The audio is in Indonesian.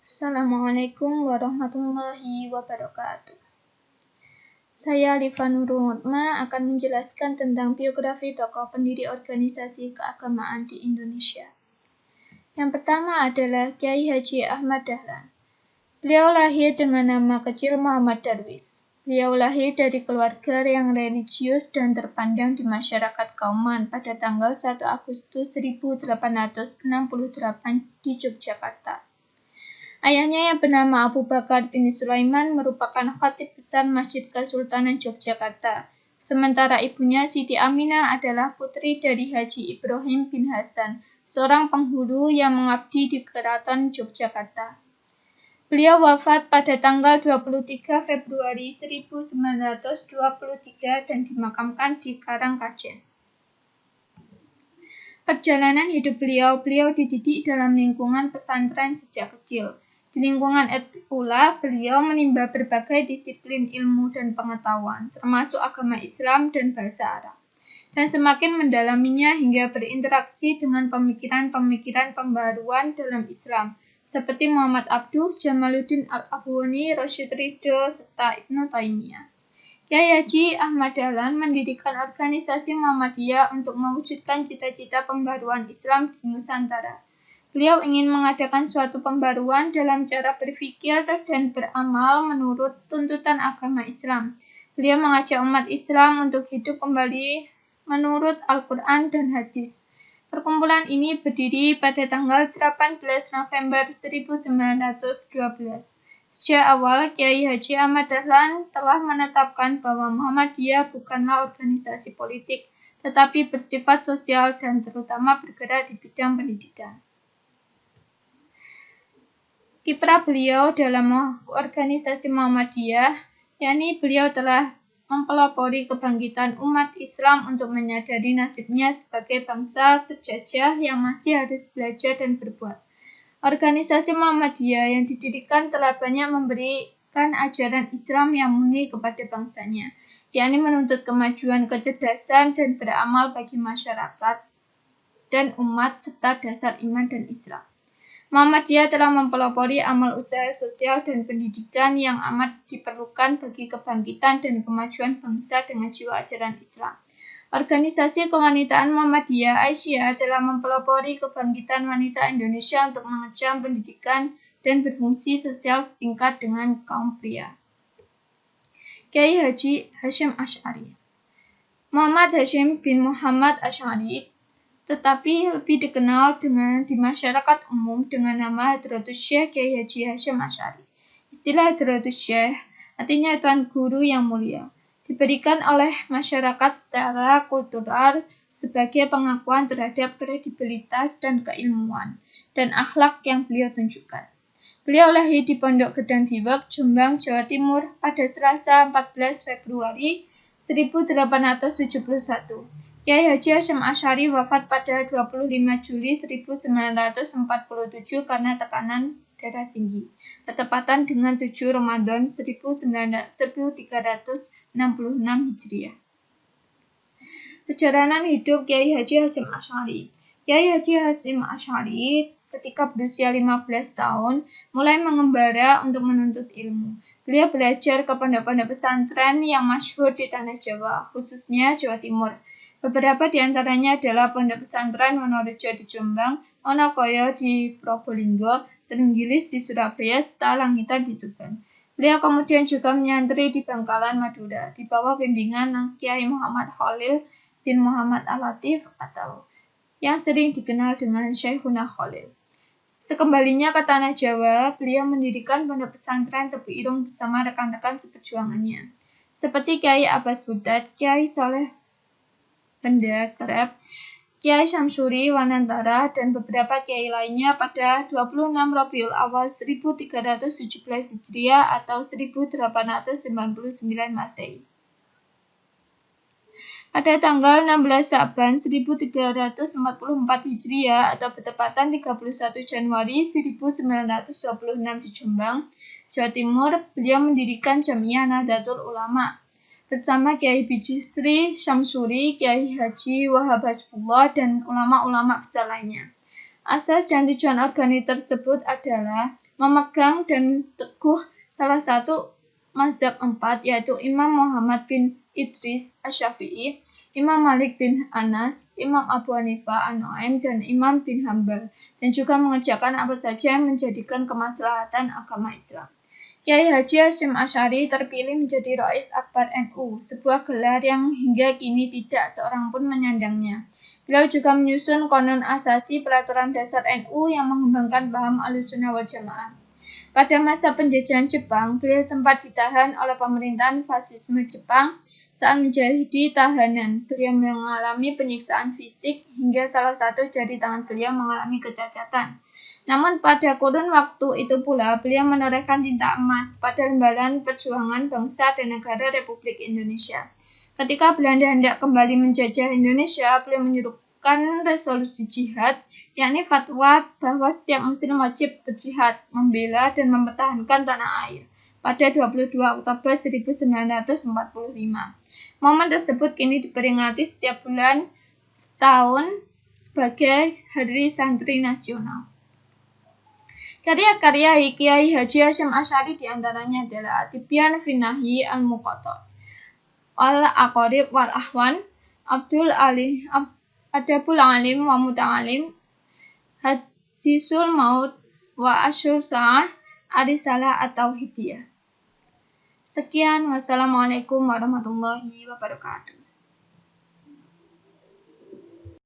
Assalamualaikum warahmatullahi wabarakatuh. Saya Liva Nurul Mutma akan menjelaskan tentang biografi tokoh pendiri organisasi keagamaan di Indonesia. Yang pertama adalah Kyai Haji Ahmad Dahlan. Beliau lahir dengan nama kecil Muhammad Darwis. Beliau lahir dari keluarga yang religius dan terpandang di masyarakat Kauman pada tanggal 1 Agustus 1868 di Yogyakarta. Ayahnya yang bernama Abu Bakar bin Sulaiman merupakan khatib besar Masjid Kesultanan Yogyakarta. Sementara ibunya Siti Aminah adalah putri dari Haji Ibrahim bin Hasan, seorang penghulu yang mengabdi di Keraton Yogyakarta. Beliau wafat pada tanggal 23 Februari 1923 dan dimakamkan di Karangkajen. Perjalanan hidup beliau dididik dalam lingkungan pesantren sejak kecil. Di lingkungan etik pula, beliau menimba berbagai disiplin ilmu dan pengetahuan, termasuk agama Islam dan bahasa Arab, dan semakin mendalaminya hingga berinteraksi dengan pemikiran-pemikiran pembaruan dalam Islam, seperti Muhammad Abduh, Jamaluddin Al-Afghani, Rasyid Ridho, serta Ibnu Taimiyah. Kyai Haji Ahmad Dahlan mendirikan organisasi Muhammadiyah untuk mewujudkan cita-cita pembaruan Islam di Nusantara. Beliau ingin mengadakan suatu pembaruan dalam cara berpikir dan beramal menurut tuntutan agama Islam. Beliau mengajak umat Islam untuk hidup kembali menurut Al-Quran dan Hadis. Perkumpulan ini berdiri pada tanggal 18 November 1912. Sejak awal, Kyai Haji Ahmad Dahlan telah menetapkan bahwa Muhammadiyah bukanlah organisasi politik, tetapi bersifat sosial dan terutama bergerak di bidang pendidikan. Kiprah beliau dalam organisasi Muhammadiyah, yakni beliau telah mempelopori kebangkitan umat Islam untuk menyadari nasibnya sebagai bangsa terjajah yang masih harus belajar dan berbuat. Organisasi Muhammadiyah yang didirikan telah banyak memberikan ajaran Islam yang murni kepada bangsanya, yakni menuntut kemajuan, kecerdasan, dan beramal bagi masyarakat dan umat serta dasar iman dan Islam. Muhammadiyah telah mempelopori amal usaha sosial dan pendidikan yang amat diperlukan bagi kebangkitan dan kemajuan bangsa dengan jiwa ajaran Islam. Organisasi kewanitaan Muhammadiyah Aisyah telah mempelopori kebangkitan wanita Indonesia untuk mengecam pendidikan dan berfungsi sosial setingkat dengan kaum pria. Kyai Haji Hasyim Asy'ari. Muhammad Hasyim bin Muhammad Asy'ari, tetapi lebih dikenal di masyarakat umum dengan nama Hadratus Syekh Kyai Haji Hasyim Asy'ari. Istilah Hadratus Syekh artinya Tuan Guru yang mulia, diberikan oleh masyarakat secara kultural sebagai pengakuan terhadap kredibilitas dan keilmuan dan akhlak yang beliau tunjukkan. Beliau lahir di Pondok Gedang Diwek, Jombang, Jawa Timur pada Selasa 14 Februari 1871. Kyai Haji Hasyim Asy'ari wafat pada 25 Juli 1947 karena tekanan darah tinggi, bertepatan dengan 7 Ramadan 1366 Hijriah. Perjalanan hidup Kyai Haji Hasyim Asy'ari. Kyai Haji Hasyim Asy'ari ketika berusia 15 tahun mulai mengembara untuk menuntut ilmu. Beliau belajar ke pondok-pondok pesantren yang masyhur di tanah Jawa, khususnya Jawa Timur. Beberapa di antaranya adalah Pondok Pesantren Wonorejo di Jombang, Wonokoyo di Probolinggo, Trenggilis di Surabaya, serta Langitan di Tuban. Beliau kemudian juga menyantri di Bangkalan, Madura, di bawah bimbingan Kyai Muhammad Khalil bin Muhammad Al-Latif atau yang sering dikenal dengan Syekhuna Khalil. Sekembalinya ke tanah Jawa, beliau mendirikan pondok pesantren Tebu Irung bersama rekan-rekan seperjuangannya, seperti Kyai Abbas Budat, Kyai Soleh Benda Kerep, Kyai Syamsuri Wanantara, dan beberapa kiai lainnya pada 26 Rabiul Awal 1317 Hijriah atau 1899 Masehi. Pada tanggal 16 Sa'ban 1344 Hijriah atau bertepatan 31 Januari 1926 di Jombang, Jawa Timur, beliau mendirikan Jamiah Nahdlatul Ulama bersama Kyai Bijisri Syamsuri, Kyai Haji Wahab Hasbullah, dan ulama-ulama besar lainnya. Asas dan tujuan organisasi tersebut adalah memegang dan teguh salah satu mazhab 4, yaitu Imam Muhammad bin Idris Asy-Syafi'i, Imam Malik bin Anas, Imam Abu Hanifah An-Nu'aim, dan Imam bin Hambal, dan juga mengerjakan apa saja yang menjadikan kemaslahatan agama Islam. Kiai Haji Hasyim Asy'ari terpilih menjadi Rais Akbar NU, sebuah gelar yang hingga kini tidak seorang pun menyandangnya. Beliau juga menyusun Qonun Asasi Peraturan Dasar NU yang mengembangkan paham Ahlussunnah wal Jamaah. Pada masa penjajahan Jepang, beliau sempat ditahan oleh pemerintahan fasisme Jepang. Saat menjadi tahanan, beliau mengalami penyiksaan fisik hingga salah satu jari tangan beliau mengalami kecacatan. Namun pada kurun waktu itu pula, beliau menorehkan tinta emas pada lembaran perjuangan bangsa dan negara Republik Indonesia. Ketika Belanda hendak kembali menjajah Indonesia, beliau menyerukan resolusi jihad, yakni fatwa bahwa setiap muslim wajib berjihad, membela dan mempertahankan tanah air pada 22 Oktober 1945. Momen tersebut kini diperingati setiap bulan setahun sebagai Hari Santri Nasional. Karya-karya Kiai Haji Hasyim Asy'ari diantaranya adalah At-Tibyan fi Nahyi al-Muqatta', Al-Aqarib wal Ahwan, Adabul Alim wa Muta'alim, Hadisul Maut wa Asyur Sa'ah, Arisalah At-Tauhidiyah. Sekian, wassalamualaikum warahmatullahi wabarakatuh.